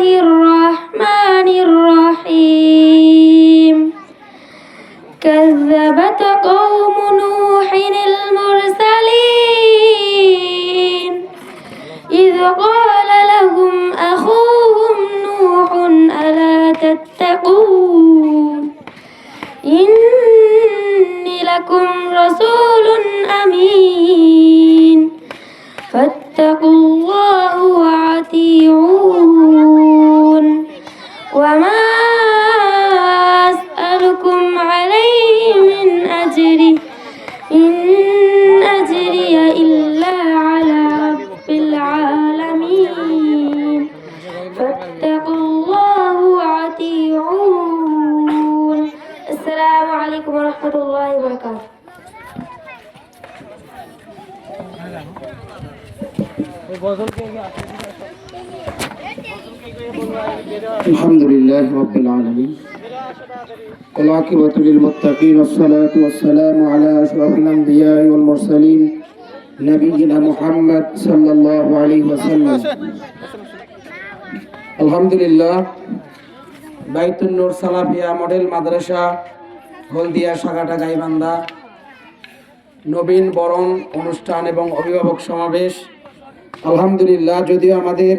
الرحمن الرحيم كذبت قوم نوح المرسلين إذ قال لهم أخوهم نوح ألا تتقون إني لكم رسول أمين فاتقوا الله وأطيعون وما أسألكم عليه من أجر إن أجري إلا على رب العالمين فاتقوا الله وأطيعون السلام عليكم ورحمة الله وبركاته الحمد لله رب العالمين والعاقبة للمتقين والصلاة والسلام على أشرف الأنبياء والمرسلين نبينا محمد صلى الله عليه وسلم الحمد لله বাইতুন নূর Salafia model মাদ্রাসা হলদিয়া শাখাটা গাইবান্ধা নবীন বরণ অনুষ্ঠান এবং অভিভাবক সমাবেশ আলহামদুলিল্লাহ। যদিও আমাদের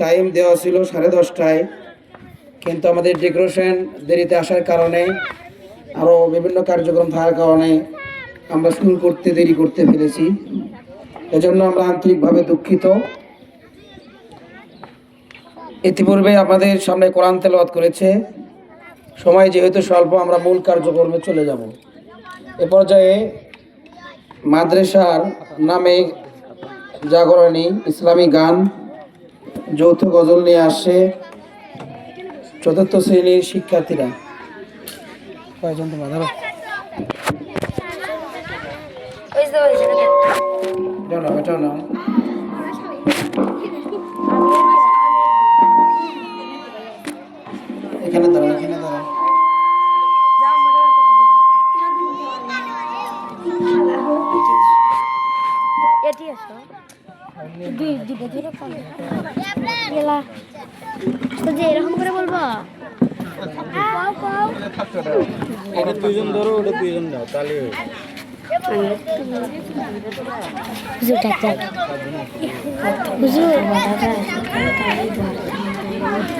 টাইম দেওয়া ছিল 10:30টায়, কিন্তু আমাদের ডেকোরেশন দেরিতে আসার কারণে আরও বিভিন্ন কার্যক্রম থাকার কারণে আমরা শুরু করতে দেরি করতে ফেলেছি। এজন্য আমরা আন্তরিকভাবে দুঃখিত। ইতিপূর্বে আমাদের সামনে কোরআন তেলাওয়াত করেছে, সময় যেহেতু স্বল্প আমরা মূল কার্যক্রমে চলে যাব। এ পর্যায়ে মাদ্রাসার নামে জাগরণী ইসলামী গান যৌথ গজল নিয়ে আসছে 4th শ্রেণীর শিক্ষার্থীরা। কয়জন তোমরা ধরো এটা না এখানে দাঁড়াও, এখানে দাঁড়াও। এরকম করে বলবো এটা দুইজন ধরো, ওটা দুইজন দাও, তাহলে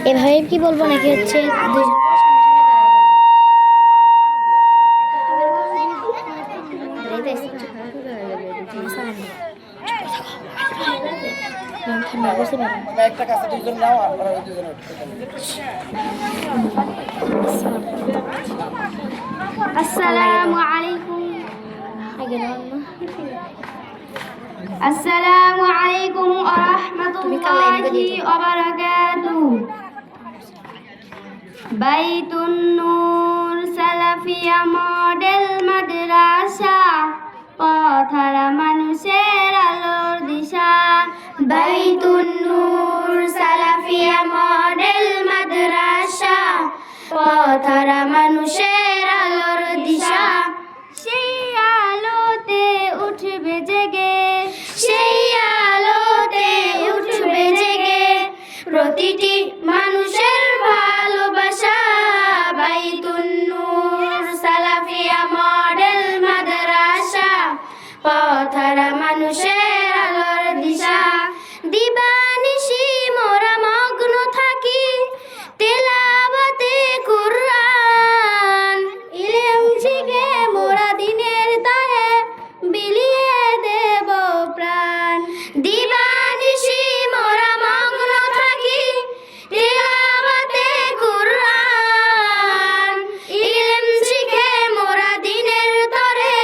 এভাবে কি বলবো নাকি হচ্ছে আসসালামু আলাইকুম আসসালামু আলাইকুম ওয়া রাহমাতুল্লাহি ওয়া বারাকাতুহু বাইতুন নূর সালাফিয়া মডেল মাদ্রাসা পথহারা মানুষের আলোর দিশা বাইতুন নূর সালাফিয়া মডেল মাদ্রাসা পথহারা মানুষের আলোর দিশা সেই আলোতে উঠবে জেগে সেই আলোতে উঠবে জেগে প্রতিটি মানুষের ভালোবাসা বাইতুন নূর সালাফিয়া মডেল মাদ্রাসা পথহারা মানুষের আলোর দিশা দিবানিশি মোরা মগ্ন থাকি তেলাওয়াতে কুরআন ইলম শিখে মোরা দিনের তারে বিলিয়ে দেব প্রাণ দিবানিশি মোরা মগ্ন থাকি তেলাওয়াতে কুরআন ইলম শিখে মোরা দিনের তরে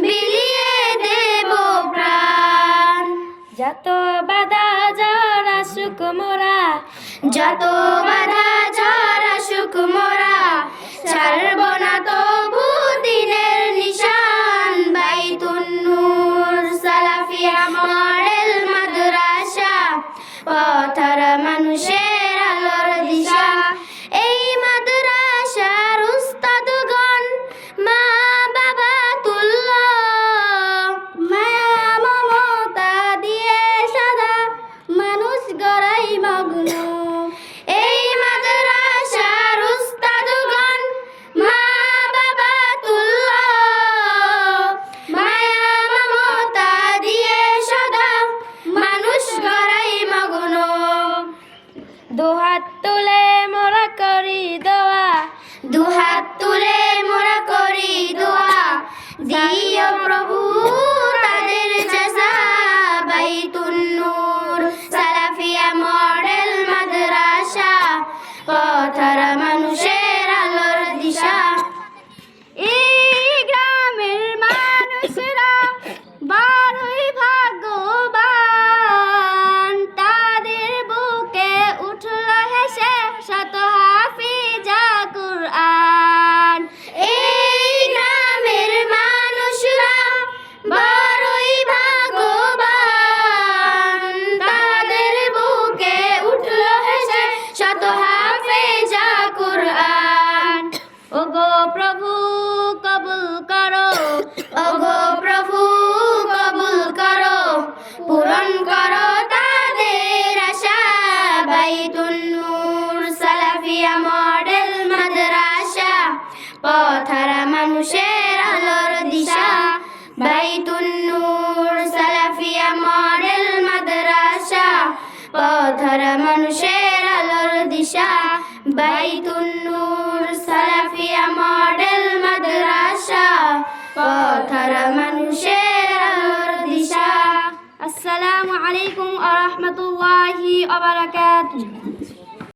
বিলিয়ে দেব প্রাণ যত বাধা ঝড় আসুক মোরা যত বাধা ঝড় আসুক মোরা ছাড়ব না তবু দিনের নিশান বাইতুন নূর সালাফিয়া মডেল মাদ্রাসা পথহারা মানুষের আলোর দিশা এই মাদ্রাসার উস্তাদগণ মা বাবা তুল্য মায়া মমতা দিয়ে সাদা মানুষ গড়াই মগ্ন দুহাত তুলে মোরা করি দোয়া, দুহাত তুলে মোরা করি দোয়া, দিও প্রভু তাদের জাযা। বাইতুন নূর সালাফিয়া মডেল মাদ্রাসা, পথহারা মানুষের আলোর দিশা। এই গ্রামের মানুষরা বড়ই ভাগ্যবান, তাদের বুকে উঠল হেসে শত হাফিজা কুরআন। এই গ্রামের মানুষরা বড়ই ভাগ্যবান, তাদের বুকে উঠল হেসে শত হাফিজা কুরআন। ওগো প্রভু কবুল করো, ওগো প্রভু কবুল করো, পূরণ করো তাদের আশা। বাইতুন নূর সালাফিয়া মডেল মাদ্রাসা, পথহারা মানুষের আলোর দিশা। বাইতুন নূর সালাফিয়া মডেল মাদ্রাসা, পথহারা মানুষের আলোর দিশা। বাইতুন নূর সালাফিয়া মডেল মাদ্রাসা, পথহারা মানুষের আলোর দিশা। আসসালামু আলাইকুম ওয়া রাহমাতুল্লাহি ওয়া বারাকাতুহু।